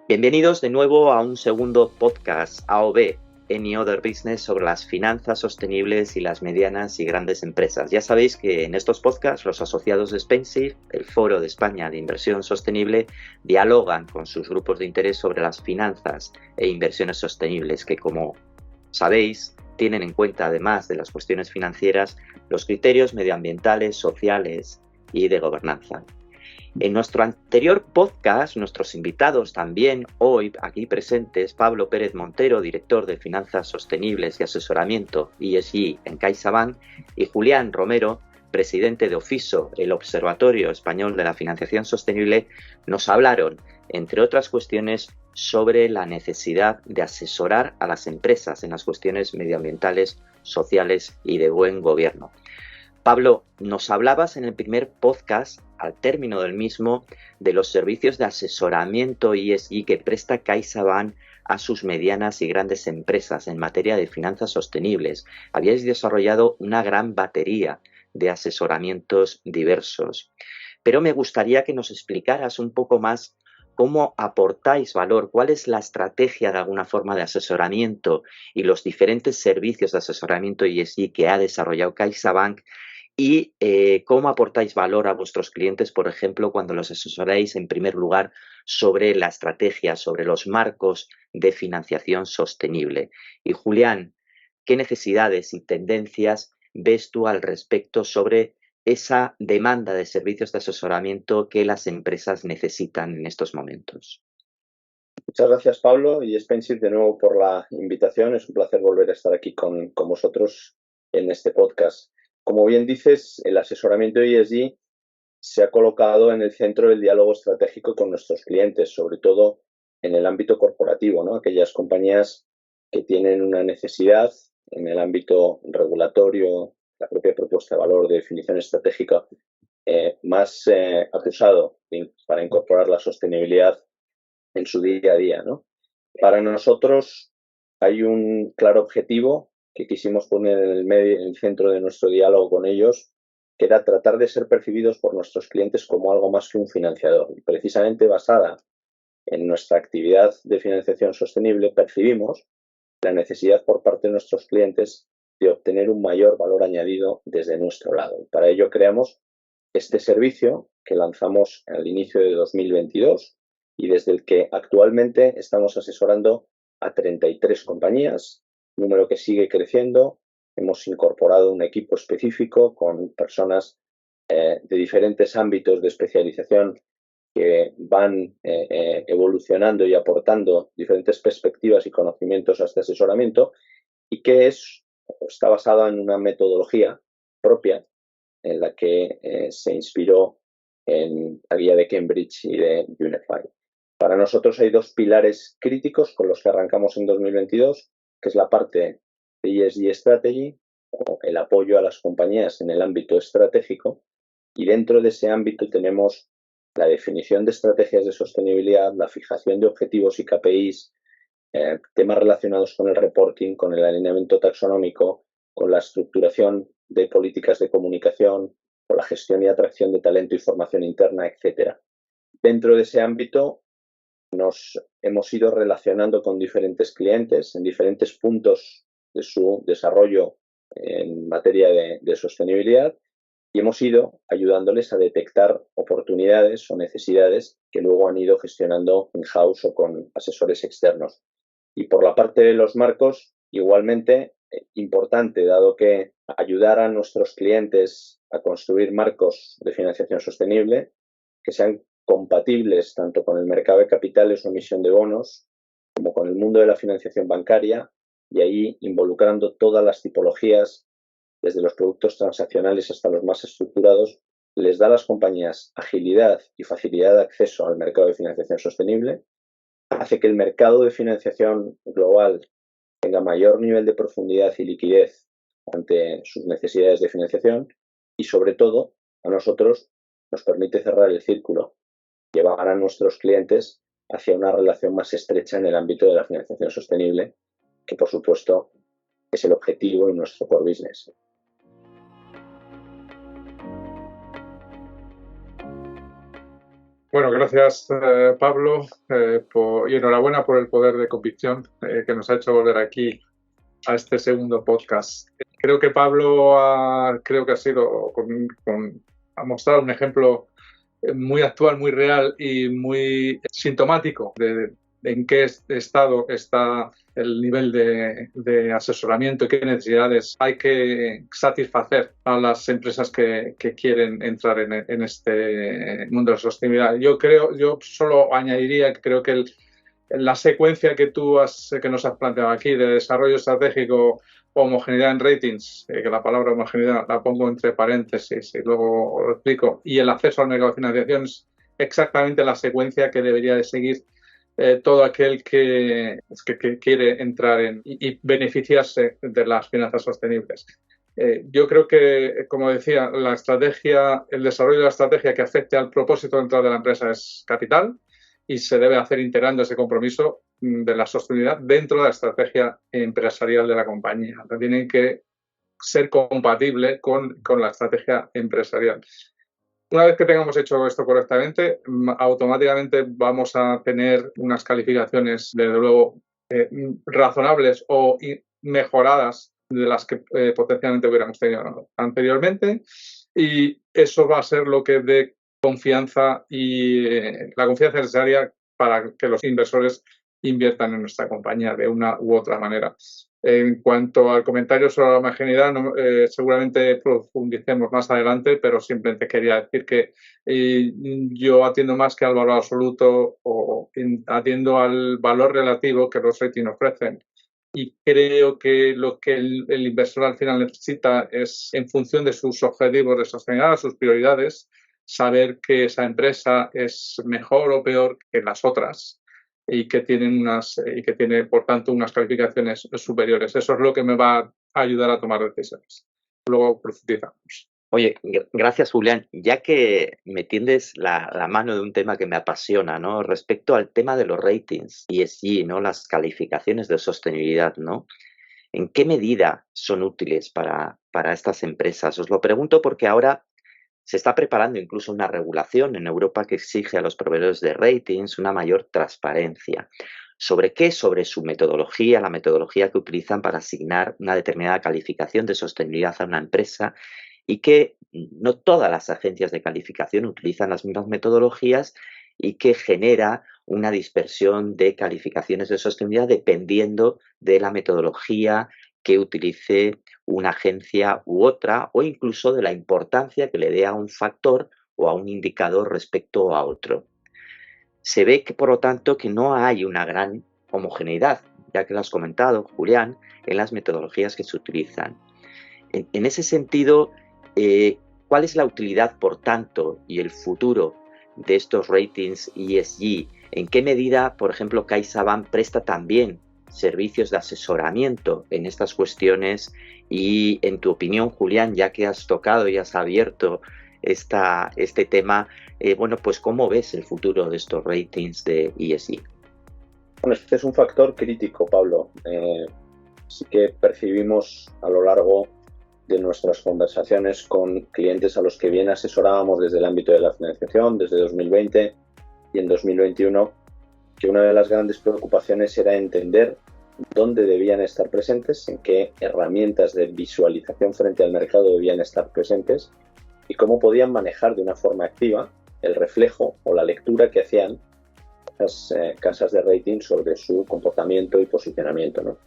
Bienvenidos de nuevo a un segundo podcast AOB, Any Other Business, sobre las finanzas sostenibles y las medianas y grandes empresas. Ya sabéis que en estos podcasts los asociados de Spencer, el Foro de España de Inversión Sostenible, dialogan con sus grupos de interés sobre las finanzas e inversiones sostenibles que, como sabéis, tienen en cuenta, además de las cuestiones financieras, los criterios medioambientales, sociales y de gobernanza. En nuestro anterior podcast, nuestros invitados también hoy aquí presentes, Pablo Pérez Montero, director de Finanzas Sostenibles y Asesoramiento ESG en CaixaBank, y Julián Romero, presidente de OFISO, el Observatorio Español de la Financiación Sostenible, nos hablaron, entre otras cuestiones, sobre la necesidad de asesorar a las empresas en las cuestiones medioambientales, sociales y de buen gobierno. Pablo, nos hablabas en el primer podcast, al término del mismo, de los servicios de asesoramiento ESG que presta CaixaBank a sus medianas y grandes empresas en materia de finanzas sostenibles. Habíais desarrollado una gran batería de asesoramientos diversos. Pero me gustaría que nos explicaras un poco más cómo aportáis valor, cuál es la estrategia de alguna forma de asesoramiento y los diferentes servicios de asesoramiento ESG que ha desarrollado CaixaBank. Y cómo aportáis valor a vuestros clientes, por ejemplo, cuando los asesoráis en primer lugar sobre la estrategia, sobre los marcos de financiación sostenible. Y Julián, ¿qué necesidades y tendencias ves tú al respecto sobre esa demanda de servicios de asesoramiento que las empresas necesitan en estos momentos? Muchas gracias, Pablo, y Spencer, de nuevo por la invitación. Es un placer volver a estar aquí con vosotros en este podcast. Como bien dices, el asesoramiento ESG se ha colocado en el centro del diálogo estratégico con nuestros clientes, sobre todo en el ámbito corporativo, ¿no? Aquellas compañías que tienen una necesidad en el ámbito regulatorio, la propia propuesta de valor de definición estratégica, más acusado para incorporar la sostenibilidad en su día a día, ¿no? Para nosotros hay un claro objetivo que quisimos poner en el centro de nuestro diálogo con ellos, que era tratar de ser percibidos por nuestros clientes como algo más que un financiador. Y precisamente basada en nuestra actividad de financiación sostenible, percibimos la necesidad por parte de nuestros clientes de obtener un mayor valor añadido desde nuestro lado. Y para ello creamos este servicio que lanzamos al inicio de 2022 y desde el que actualmente estamos asesorando a 33 compañías, número que sigue creciendo. Hemos incorporado un equipo específico con personas de diferentes ámbitos de especialización que van evolucionando y aportando diferentes perspectivas y conocimientos a este asesoramiento y que está basada en una metodología propia en la que se inspiró en la guía de Cambridge y de Unify. Para nosotros hay dos pilares críticos con los que arrancamos en 2022, que es la parte de ESG Strategy, o el apoyo a las compañías en el ámbito estratégico, y dentro de ese ámbito tenemos la definición de estrategias de sostenibilidad, la fijación de objetivos y KPIs, temas relacionados con el reporting, con el alineamiento taxonómico, con la estructuración de políticas de comunicación, con la gestión y atracción de talento y formación interna, etc. Dentro de ese ámbito nos hemos ido relacionando con diferentes clientes en diferentes puntos de su desarrollo en materia de sostenibilidad y hemos ido ayudándoles a detectar oportunidades o necesidades que luego han ido gestionando in-house o con asesores externos. Y por la parte de los marcos, igualmente importante, dado que ayudar a nuestros clientes a construir marcos de financiación sostenible que sean compatibles tanto con el mercado de capitales o emisión de bonos como con el mundo de la financiación bancaria, y ahí involucrando todas las tipologías, desde los productos transaccionales hasta los más estructurados, les da a las compañías agilidad y facilidad de acceso al mercado de financiación sostenible, hace que el mercado de financiación global tenga mayor nivel de profundidad y liquidez ante sus necesidades de financiación y, sobre todo, a nosotros nos permite cerrar el círculo, llevar a nuestros clientes hacia una relación más estrecha en el ámbito de la financiación sostenible, que por supuesto es el objetivo de nuestro core business. Bueno, gracias Pablo y enhorabuena por el poder de convicción que nos ha hecho volver aquí a este segundo podcast. Creo que Pablo ha mostrado un ejemplo muy actual, muy real y muy sintomático de en qué estado está el nivel de asesoramiento y qué necesidades hay que satisfacer a las empresas que quieren entrar en este mundo de la sostenibilidad. Yo solo añadiría que creo que la secuencia que nos has planteado aquí de desarrollo estratégico, homogeneidad en ratings, que la palabra homogeneidad la pongo entre paréntesis y luego lo explico, y el acceso al mercado de financiación es exactamente la secuencia que debería de seguir todo aquel que quiere entrar y beneficiarse de las finanzas sostenibles. Yo creo que, como decía, el desarrollo de la estrategia que afecte al propósito dentro de la empresa es capital y se debe hacer integrando ese compromiso de la sostenibilidad dentro de la estrategia empresarial de la compañía. Tienen que ser compatible con la estrategia empresarial. Una vez que tengamos hecho esto correctamente, automáticamente vamos a tener unas calificaciones, desde luego, razonables o mejoradas de las que potencialmente hubiéramos tenido anteriormente, y eso va a ser lo que dé confianza y la confianza necesaria para que los inversores inviertan en nuestra compañía de una u otra manera. En cuanto al comentario sobre la homogeneidad, seguramente profundicemos más adelante, pero simplemente quería decir que yo atiendo más que al valor absoluto o atiendo al valor relativo que los ratings ofrecen. Y creo que lo que el inversor al final necesita es, en función de sus objetivos de sostenibilidad, sus prioridades, saber que esa empresa es mejor o peor que las otras y que tiene, por tanto, unas calificaciones superiores. Eso es lo que me va a ayudar a tomar decisiones. Luego profundizamos. Oye, gracias, Julián. Ya que me tiendes la mano de un tema que me apasiona, ¿no? Respecto al tema de los ratings, ESG, ¿no? Las calificaciones de sostenibilidad, ¿no? ¿En qué medida son útiles para estas empresas? Os lo pregunto porque ahora se está preparando incluso una regulación en Europa que exige a los proveedores de ratings una mayor transparencia. ¿Sobre qué? Sobre su metodología, la metodología que utilizan para asignar una determinada calificación de sostenibilidad a una empresa, y que no todas las agencias de calificación utilizan las mismas metodologías y que genera una dispersión de calificaciones de sostenibilidad dependiendo de la metodología que utilice una agencia u otra, o incluso de la importancia que le dé a un factor o a un indicador respecto a otro. Se ve que, por lo tanto, que no hay una gran homogeneidad, ya que lo has comentado, Julián, en las metodologías que se utilizan. En ese sentido, ¿cuál es la utilidad, por tanto, y el futuro de estos ratings ESG? ¿En qué medida, por ejemplo, CaixaBank presta también servicios de asesoramiento en estas cuestiones? Y, en tu opinión, Julián, ya que has tocado y has abierto este tema, pues ¿cómo ves el futuro de estos ratings de ESG? Bueno, este es un factor crítico, Pablo. Sí que percibimos a lo largo de nuestras conversaciones con clientes a los que bien asesorábamos desde el ámbito de la financiación, desde 2020 y en 2021, que una de las grandes preocupaciones era entender dónde debían estar presentes, en qué herramientas de visualización frente al mercado debían estar presentes y cómo podían manejar de una forma activa el reflejo o la lectura que hacían las casas de rating sobre su comportamiento y posicionamiento, ¿no?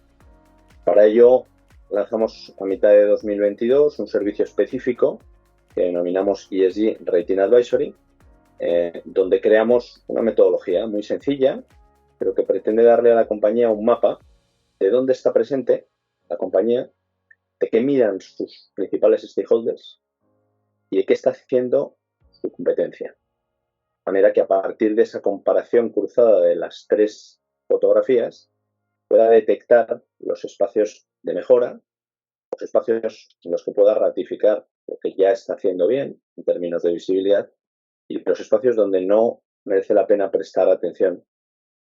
Para ello, lanzamos a mitad de 2022 un servicio específico que denominamos ESG Rating Advisory, donde creamos una metodología muy sencilla, pero que pretende darle a la compañía un mapa de dónde está presente la compañía, de qué miran sus principales stakeholders y de qué está haciendo su competencia. De manera que a partir de esa comparación cruzada de las tres fotografías pueda detectar los espacios de mejora, los espacios en los que pueda ratificar lo que ya está haciendo bien en términos de visibilidad y los espacios donde no merece la pena prestar atención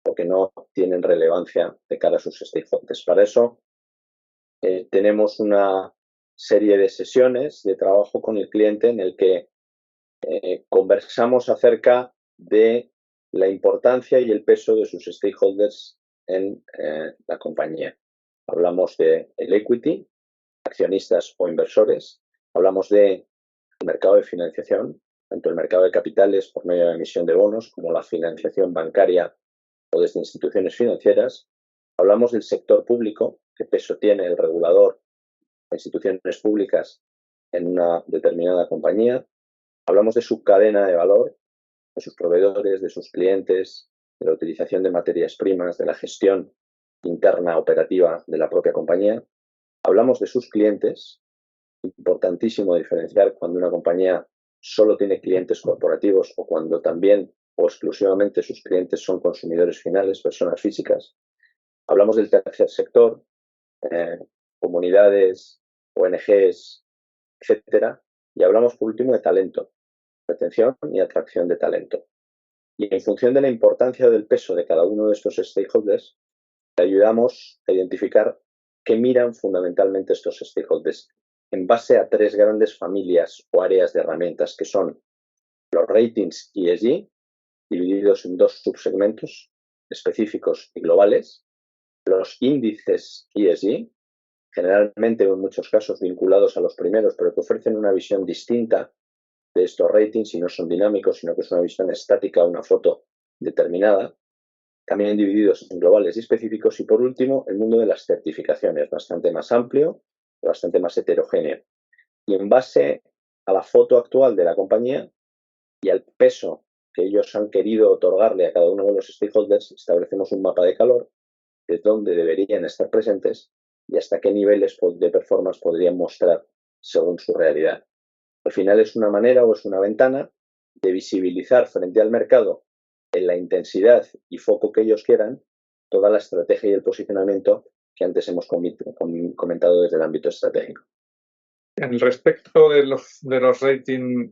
o que no tienen relevancia de cara a sus stakeholders. Para eso tenemos una serie de sesiones de trabajo con el cliente en el que conversamos acerca de la importancia y el peso de sus stakeholders en la compañía. Hablamos del equity, accionistas o inversores. Hablamos del mercado de financiación, tanto el mercado de capitales por medio de la emisión de bonos como la financiación bancaria o desde instituciones financieras. Hablamos del sector público, qué peso tiene el regulador o instituciones públicas en una determinada compañía. Hablamos de su cadena de valor, de sus proveedores, de sus clientes, de la utilización de materias primas, de la gestión interna operativa de la propia compañía. Hablamos de sus clientes. Importantísimo diferenciar cuando una compañía solo tiene clientes corporativos o cuando también o exclusivamente sus clientes son consumidores finales, personas físicas. Hablamos del tercer sector, comunidades, ONGs, etcétera. Y hablamos por último de talento, retención y atracción de talento. Y en función de la importancia del peso de cada uno de estos stakeholders, te ayudamos a identificar qué miran fundamentalmente estos stakeholders en base a tres grandes familias o áreas de herramientas que son los ratings ESG, divididos en dos subsegmentos específicos y globales, los índices ESG, generalmente o en muchos casos vinculados a los primeros, pero que ofrecen una visión distinta de estos ratings y no son dinámicos, sino que es una visión estática, una foto determinada, también divididos en globales y específicos, y por último el mundo de las certificaciones, bastante más amplio, bastante más heterogéneo. Y en base a la foto actual de la compañía y al peso que ellos han querido otorgarle a cada uno de los stakeholders, establecemos un mapa de calor de dónde deberían estar presentes y hasta qué niveles de performance podrían mostrar según su realidad. Al final es una manera o es una ventana de visibilizar frente al mercado en la intensidad y foco que ellos quieran toda la estrategia y el posicionamiento que antes hemos comentado desde el ámbito estratégico. En respecto de los ratings,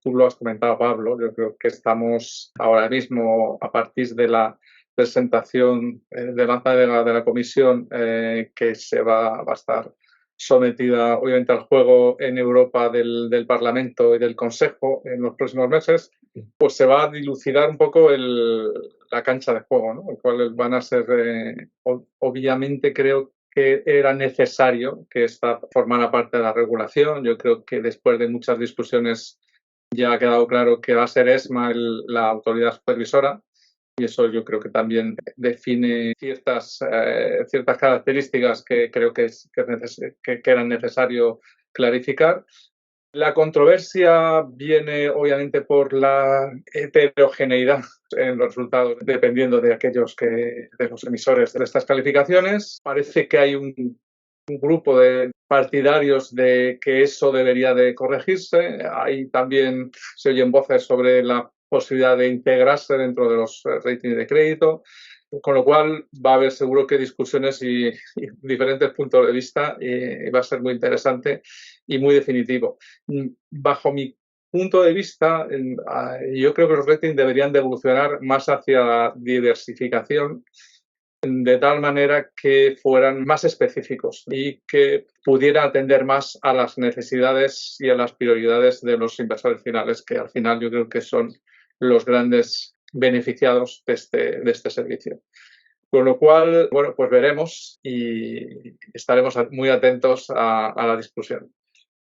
tú lo has comentado, Pablo, yo creo que estamos ahora mismo, a partir de la presentación de la comisión, que va a estar sometida obviamente al juego en Europa del Parlamento y del Consejo en los próximos meses, pues se va a dilucidar un poco la cancha de juego, ¿no? Cuáles van a ser, obviamente creo que era necesario que esta formara parte de la regulación. Yo creo que después de muchas discusiones ya ha quedado claro que va a ser ESMA la autoridad supervisora, y eso yo creo que también define ciertas características que creo que era necesario clarificar. La controversia viene obviamente por la heterogeneidad en los resultados, dependiendo de de los emisores de estas calificaciones. Parece que hay un grupo de partidarios de que eso debería de corregirse. Hay también, se oyen voces sobre la posibilidad de integrarse dentro de los ratings de crédito. Con lo cual va a haber seguro que discusiones y diferentes puntos de vista, y va a ser muy interesante y muy definitivo. Bajo mi punto de vista, yo creo que los ratings deberían de evolucionar más hacia la diversificación, de tal manera que fueran más específicos y que pudieran atender más a las necesidades y a las prioridades de los inversores finales, que al final yo creo que son los grandes beneficiados de este servicio. Con lo cual, bueno, pues veremos y estaremos muy atentos a la discusión.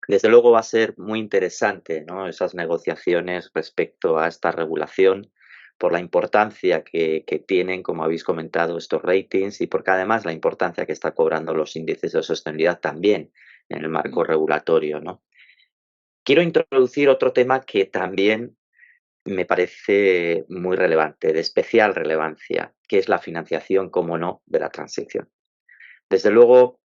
Desde luego va a ser muy interesante, ¿no?, esas negociaciones respecto a esta regulación, por la importancia que tienen, como habéis comentado, estos ratings, y porque además la importancia que está cobrando los índices de sostenibilidad también en el marco regulatorio, ¿no? Quiero introducir otro tema que también me parece muy relevante, de especial relevancia, que es la financiación, como no, de la transición. Desde luego,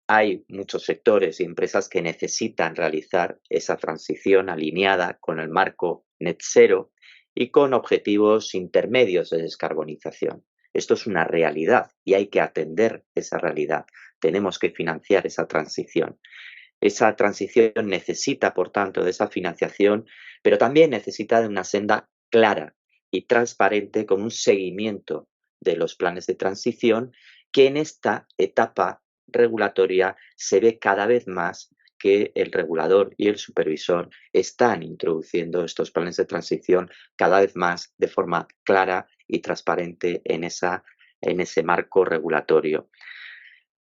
hay muchos sectores y empresas que necesitan realizar esa transición alineada con el marco net zero y con objetivos intermedios de descarbonización. Esto es una realidad y hay que atender esa realidad. Tenemos que financiar esa transición. Esa transición necesita, por tanto, de esa financiación, pero también necesita de una senda clara y transparente con un seguimiento de los planes de transición, que en esta etapa regulatoria se ve cada vez más que el regulador y el supervisor están introduciendo estos planes de transición cada vez más de forma clara y transparente en ese marco regulatorio.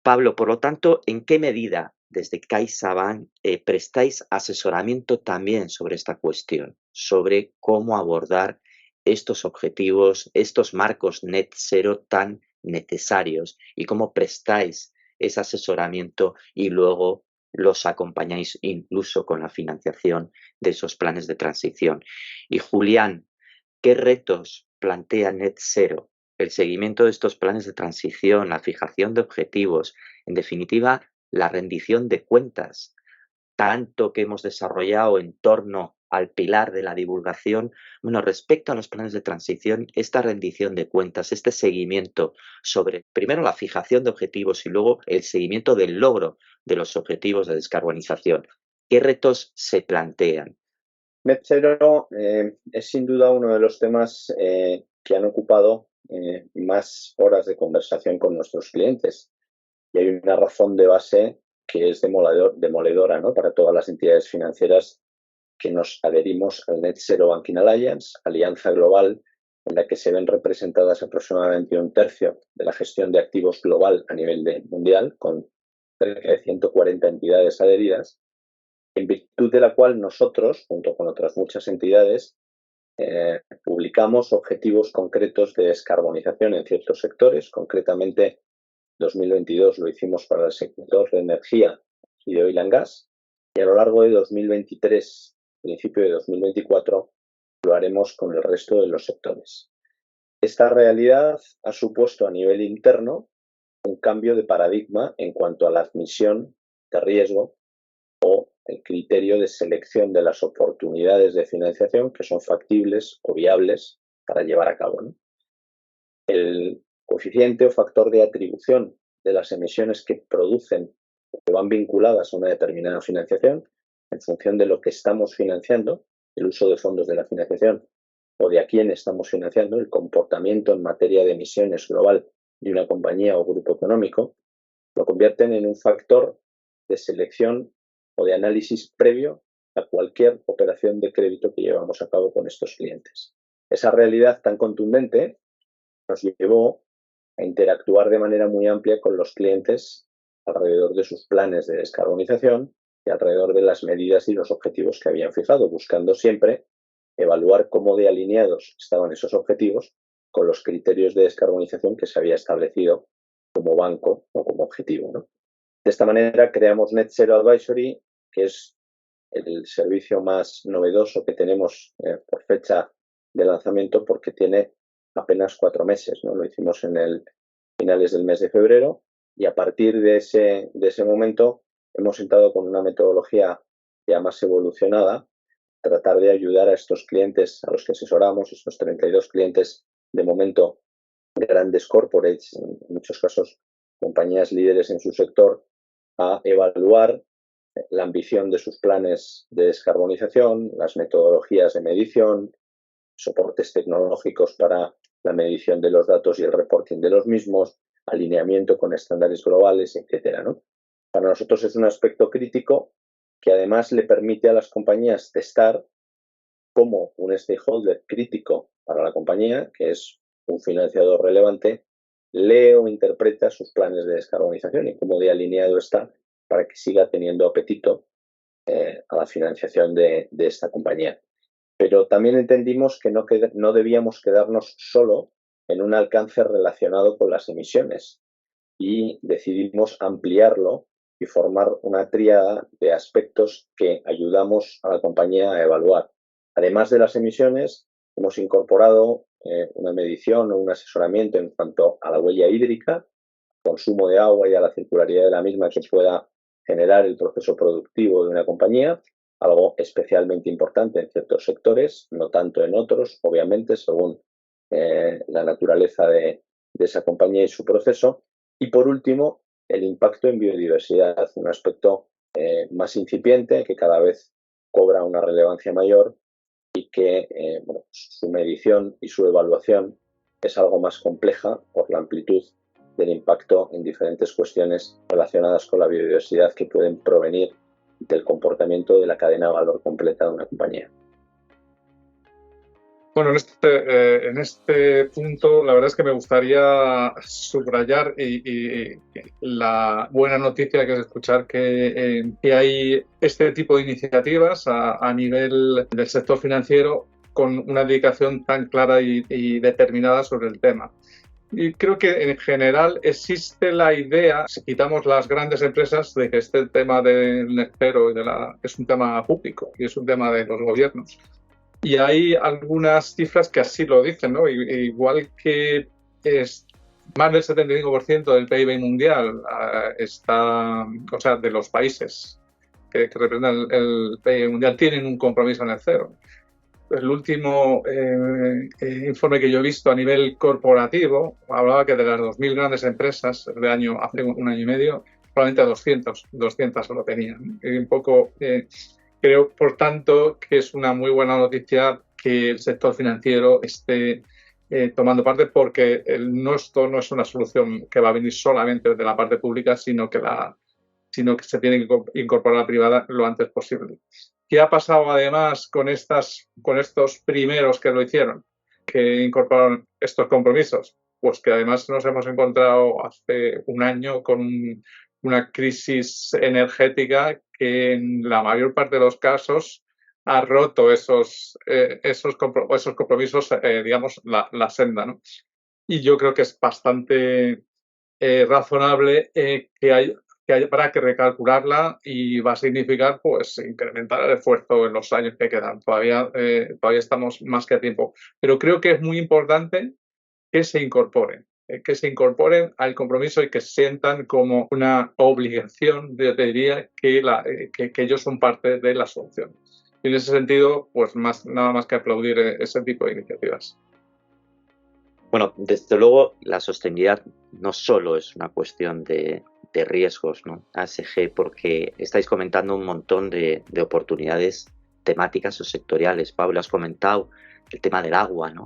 Pablo, por lo tanto, ¿en qué medida desde CaixaBank prestáis asesoramiento también sobre esta cuestión, sobre cómo abordar estos objetivos, estos marcos net cero tan necesarios y cómo prestáis ese asesoramiento y luego los acompañáis incluso con la financiación de esos planes de transición? Y Julián, ¿qué retos plantea net cero? El seguimiento de estos planes de transición, la fijación de objetivos, en definitiva, la rendición de cuentas, tanto que hemos desarrollado en torno al pilar de la divulgación. Bueno, respecto a los planes de transición, esta rendición de cuentas, este seguimiento sobre, primero, la fijación de objetivos y luego el seguimiento del logro de los objetivos de descarbonización. ¿Qué retos se plantean? Net Zero es sin duda uno de los temas que han ocupado más horas de conversación con nuestros clientes. Y hay una razón de base que es demoledora, ¿no?, para todas las entidades financieras que nos adherimos al Net Zero Banking Alliance, alianza global en la que se ven representadas aproximadamente un tercio de la gestión de activos global a nivel mundial, con cerca de 140 entidades adheridas, en virtud de la cual nosotros, junto con otras muchas entidades, publicamos objetivos concretos de descarbonización en ciertos sectores. Concretamente, 2022 lo hicimos para el sector de energía y de oil and gas, y a lo largo de 2023, principio de 2024, lo haremos con el resto de los sectores. Esta realidad ha supuesto a nivel interno un cambio de paradigma en cuanto a la admisión de riesgo o el criterio de selección de las oportunidades de financiación que son factibles o viables para llevar a cabo, ¿no? El coeficiente o factor de atribución de las emisiones que producen o que van vinculadas a una determinada financiación, en función de lo que estamos financiando, el uso de fondos de la financiación o de a quién estamos financiando, el comportamiento en materia de emisiones global de una compañía o grupo económico, lo convierten en un factor de selección o de análisis previo a cualquier operación de crédito que llevamos a cabo con estos clientes. Esa realidad tan contundente nos llevó a interactuar de manera muy amplia con los clientes alrededor de sus planes de descarbonización y alrededor de las medidas y los objetivos que habían fijado, buscando siempre evaluar cómo de alineados estaban esos objetivos con los criterios de descarbonización que se había establecido como banco o como objetivo, ¿no? De esta manera creamos Net Zero Advisory, que es el servicio más novedoso que tenemos por fecha de lanzamiento, porque tiene apenas 4 meses, ¿no? Lo hicimos en finales del mes de febrero, y a partir de ese momento hemos entrado con una metodología ya más evolucionada, tratar de ayudar a estos clientes a los que asesoramos, estos 32 clientes de momento, grandes corporates, en muchos casos compañías líderes en su sector, a evaluar la ambición de sus planes de descarbonización, las metodologías de medición, soportes tecnológicos para la medición de los datos y el reporting de los mismos, alineamiento con estándares globales, etcétera, ¿no? Para nosotros es un aspecto crítico que además le permite a las compañías testar cómo un stakeholder crítico para la compañía, que es un financiador relevante, lee o interpreta sus planes de descarbonización y cómo de alineado está para que siga teniendo apetito a la financiación de esta compañía. Pero también entendimos que no debíamos quedarnos solo en un alcance relacionado con las emisiones y decidimos ampliarlo y formar una tríada de aspectos que ayudamos a la compañía a evaluar. Además de las emisiones, hemos incorporado una medición o un asesoramiento en cuanto a la huella hídrica, consumo de agua y a la circularidad de la misma que pueda generar el proceso productivo de una compañía, algo especialmente importante en ciertos sectores, no tanto en otros, obviamente, según la naturaleza de esa compañía y su proceso. Y por último, el impacto en biodiversidad, un aspecto más incipiente que cada vez cobra una relevancia mayor y que su medición y su evaluación es algo más compleja por la amplitud del impacto en diferentes cuestiones relacionadas con la biodiversidad que pueden provenir del comportamiento de la cadena de valor completa de una compañía. Bueno, en este punto la verdad es que me gustaría subrayar y la buena noticia que es escuchar que hay este tipo de iniciativas a nivel del sector financiero con una dedicación tan clara y determinada sobre el tema. Y creo que en general existe la idea, si quitamos las grandes empresas, de que este tema del net zero es un tema público y es un tema de los gobiernos. Y hay algunas cifras que así lo dicen, ¿no? Igual que es más del 75% del PIB mundial está, o sea, de los países que representan el PIB mundial tienen un compromiso net zero. El último informe que yo he visto a nivel corporativo hablaba que de las 2.000 grandes empresas hace un año y medio, probablemente 200 lo tenían. Y un poco creo, por tanto, que es una muy buena noticia que el sector financiero esté tomando parte, porque esto no es una solución que va a venir solamente desde la parte pública, sino que se tiene que incorporar a la privada lo antes posible. ¿Qué ha pasado además con estos primeros que lo hicieron, que incorporaron estos compromisos? Pues que además nos hemos encontrado hace un año con una crisis energética que en la mayor parte de los casos ha roto esos compromisos, digamos, la senda, ¿no? Y yo creo que es bastante razonable que habrá que recalcularla y va a significar pues incrementar el esfuerzo en los años que quedan. Todavía estamos más que a tiempo. Pero creo que es muy importante que se incorporen al compromiso y que sientan como una obligación, yo te diría, que ellos son parte de la solución. Y en ese sentido, pues nada más que aplaudir ese tipo de iniciativas. Bueno, desde luego la sostenibilidad no solo es una cuestión de riesgos, ¿no? ASG, porque estáis comentando un montón de oportunidades temáticas o sectoriales. Pablo, has comentado el tema del agua, ¿no?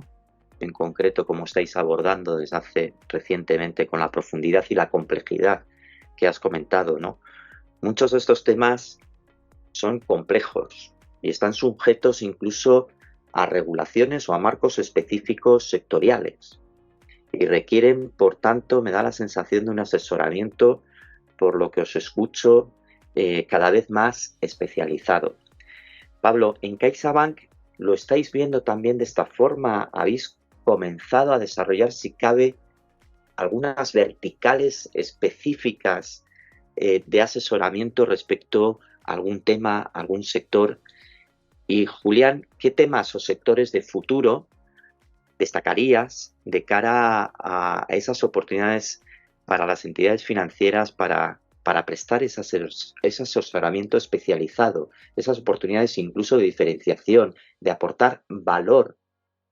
En concreto, cómo estáis abordando desde hace recientemente con la profundidad y la complejidad que has comentado, ¿no? Muchos de estos temas son complejos y están sujetos incluso a regulaciones o a marcos específicos sectoriales y requieren, por tanto, me da la sensación de un asesoramiento, por lo que os escucho, cada vez más especializado. Pablo, en CaixaBank lo estáis viendo también de esta forma. ¿Habéis comenzado a desarrollar, si cabe, algunas verticales específicas de asesoramiento respecto a algún tema, algún sector? Y Julián, ¿qué temas o sectores de futuro destacarías de cara a esas oportunidades para las entidades financieras para prestar ese asesoramiento especializado, esas oportunidades incluso de diferenciación, de aportar valor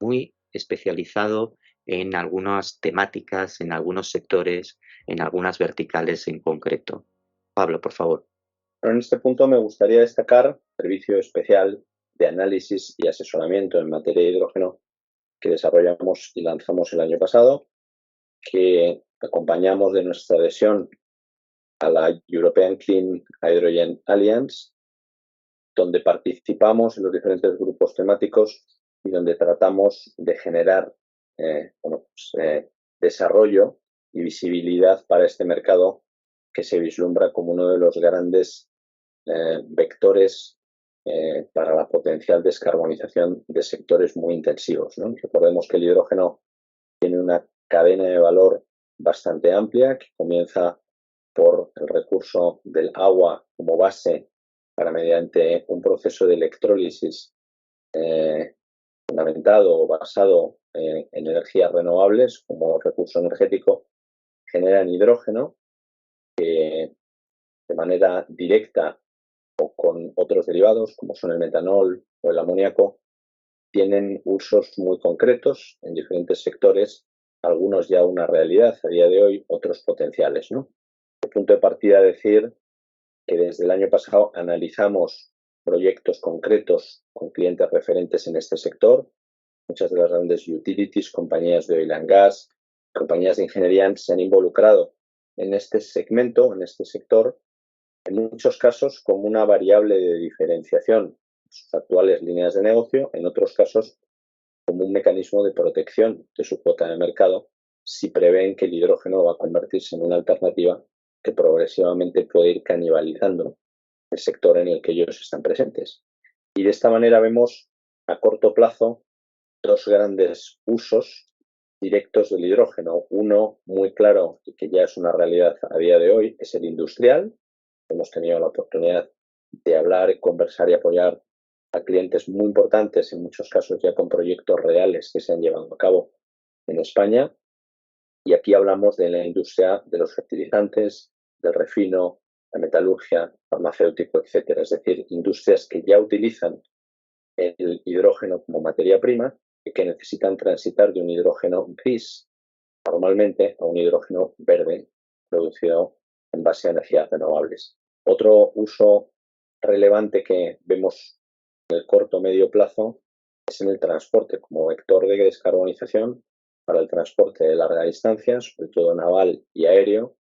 muy especializado en algunas temáticas, en algunos sectores, en algunas verticales en concreto? Pablo, por favor. Pero en este punto me gustaría destacar el servicio especial de análisis y asesoramiento en materia de hidrógeno que desarrollamos y lanzamos el año pasado, que acompañamos de nuestra adhesión a la European Clean Hydrogen Alliance, donde participamos en los diferentes grupos temáticos y donde tratamos de generar desarrollo y visibilidad para este mercado que se vislumbra como uno de los grandes vectores para la potencial descarbonización de sectores muy intensivos, ¿no? Recordemos que el hidrógeno tiene una cadena de valor bastante amplia que comienza por el recurso del agua como base para, mediante un proceso de electrólisis fundamentado o basado en energías renovables como recurso energético, generan hidrógeno que de manera directa o con otros derivados como son el metanol o el amoníaco tienen usos muy concretos en diferentes sectores, algunos ya una realidad a día de hoy, otros potenciales, ¿no? De punto de partida decir que desde el año pasado analizamos proyectos concretos con clientes referentes en este sector. Muchas de las grandes utilities, compañías de oil and gas, compañías de ingeniería se han involucrado en este segmento, en este sector, en muchos casos como una variable de diferenciación de sus actuales líneas de negocio, en otros casos como un mecanismo de protección de su cuota de mercado si prevén que el hidrógeno va a convertirse en una alternativa que progresivamente puede ir canibalizando el sector en el que ellos están presentes. Y de esta manera vemos a corto plazo dos grandes usos directos del hidrógeno. Uno muy claro y que ya es una realidad a día de hoy es el industrial. Hemos tenido la oportunidad de hablar, conversar y apoyar a clientes muy importantes, en muchos casos ya con proyectos reales que se han llevado a cabo en España. Y aquí hablamos de la industria de los fertilizantes, del refino, la metalurgia, farmacéutico, etcétera. Es decir, industrias que ya utilizan el hidrógeno como materia prima y que necesitan transitar de un hidrógeno gris normalmente a un hidrógeno verde producido en base a energías renovables. Otro uso relevante que vemos en el corto o medio plazo es en el transporte como vector de descarbonización para el transporte de larga distancia, sobre todo naval y aéreo,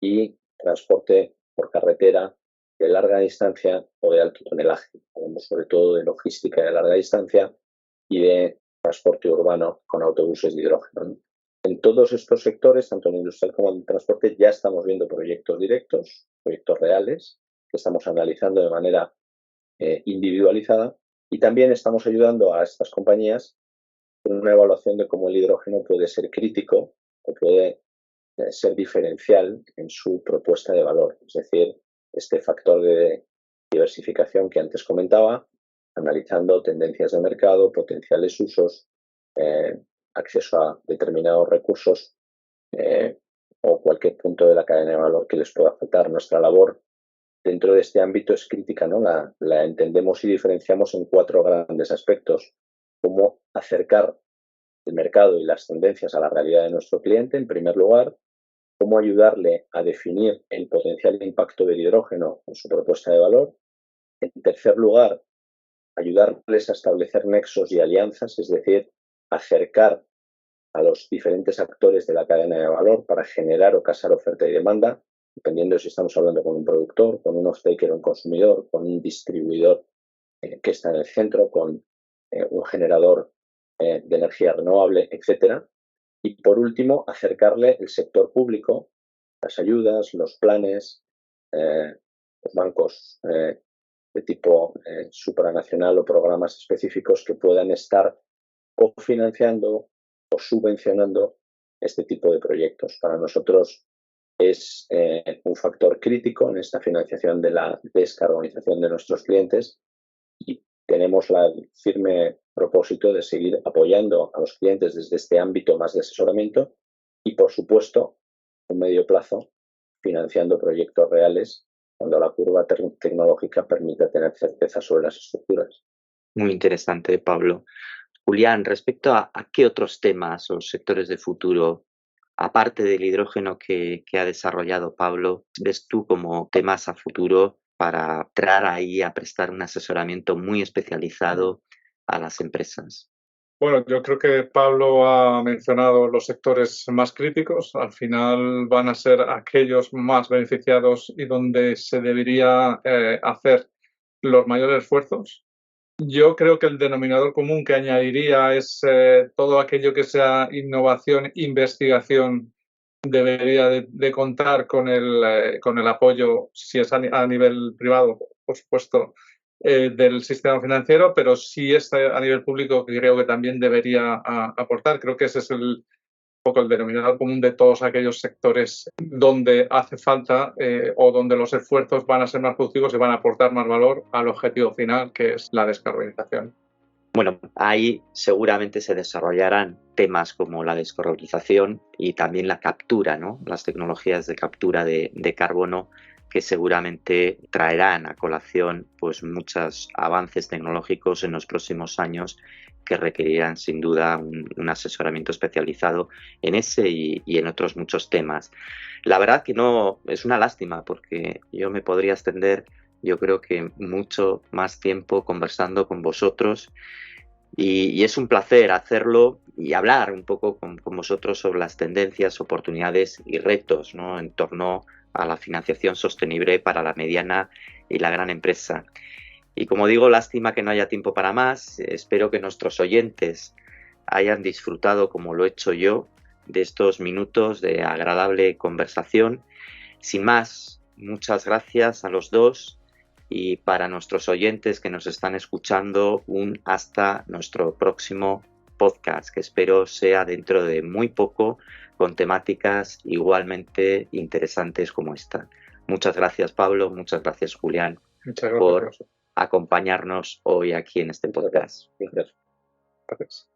y transporte por carretera de larga distancia o de alto tonelaje. Hablamos sobre todo de logística de larga distancia y de transporte urbano con autobuses de hidrógeno. En todos estos sectores, tanto en el industrial como en el transporte, ya estamos viendo proyectos directos, proyectos reales, que estamos analizando de manera individualizada, y también estamos ayudando a estas compañías con una evaluación de cómo el hidrógeno puede ser crítico o puede ser diferencial en su propuesta de valor. Es decir, este factor de diversificación que antes comentaba, analizando tendencias de mercado, potenciales usos, acceso a determinados recursos o cualquier punto de la cadena de valor que les pueda faltar. Nuestra labor dentro de este ámbito es crítica, ¿no? La entendemos y diferenciamos en 4 grandes aspectos. Cómo acercar el mercado y las tendencias a la realidad de nuestro cliente, en primer lugar, cómo ayudarle a definir el potencial impacto del hidrógeno en su propuesta de valor. En tercer lugar, ayudarles a establecer nexos y alianzas, es decir, acercar a los diferentes actores de la cadena de valor para generar o casar oferta y demanda, dependiendo de si estamos hablando con un productor, con un off-taker o un consumidor, con un distribuidor que está en el centro, con un generador de energía renovable, etcétera. Y por último, acercarle el sector público, las ayudas, los planes, los bancos de tipo supranacional o programas específicos que puedan estar cofinanciando o subvencionando este tipo de proyectos. Para nosotros es un factor crítico en esta financiación de la descarbonización de nuestros clientes y tenemos el firme propósito de seguir apoyando a los clientes desde este ámbito más de asesoramiento y, por supuesto, a un medio plazo, financiando proyectos reales cuando la curva tecnológica permita tener certeza sobre las estructuras. Muy interesante, Pablo. Julián, respecto a qué otros temas o sectores de futuro, aparte del hidrógeno que ha desarrollado Pablo, ves tú como temas a futuro para entrar ahí a prestar un asesoramiento muy especializado a las empresas? Bueno, yo creo que Pablo ha mencionado los sectores más críticos. Al final van a ser aquellos más beneficiados y donde se debería hacer los mayores esfuerzos. Yo creo que el denominador común que añadiría es todo aquello que sea innovación, investigación, debería de contar con el apoyo, si es a nivel privado, por supuesto, del sistema financiero, pero si es a nivel público, que creo que también debería aportar. Creo que ese es un poco el denominador común de todos aquellos sectores donde hace falta o donde los esfuerzos van a ser más productivos y van a aportar más valor al objetivo final, que es la descarbonización. Bueno, ahí seguramente se desarrollarán temas como la descarbonización y también la captura, ¿no? Las tecnologías de captura de carbono que seguramente traerán a colación pues muchos avances tecnológicos en los próximos años que requerirán sin duda un asesoramiento especializado en ese y en otros muchos temas. La verdad que no, es una lástima porque yo me podría extender, yo creo que mucho más tiempo conversando con vosotros, Y es un placer hacerlo y hablar un poco con vosotros sobre las tendencias, oportunidades y retos, ¿no?, en torno a la financiación sostenible para la mediana y la gran empresa. Y como digo, lástima que no haya tiempo para más. Espero que nuestros oyentes hayan disfrutado, como lo he hecho yo, de estos minutos de agradable conversación. Sin más, muchas gracias a los dos, y para nuestros oyentes que nos están escuchando, un hasta nuestro próximo podcast, que espero sea dentro de muy poco, con temáticas igualmente interesantes como esta. Muchas gracias, Pablo. Muchas gracias, Julián, Muchas gracias por acompañarnos hoy aquí en este podcast. Gracias. Gracias.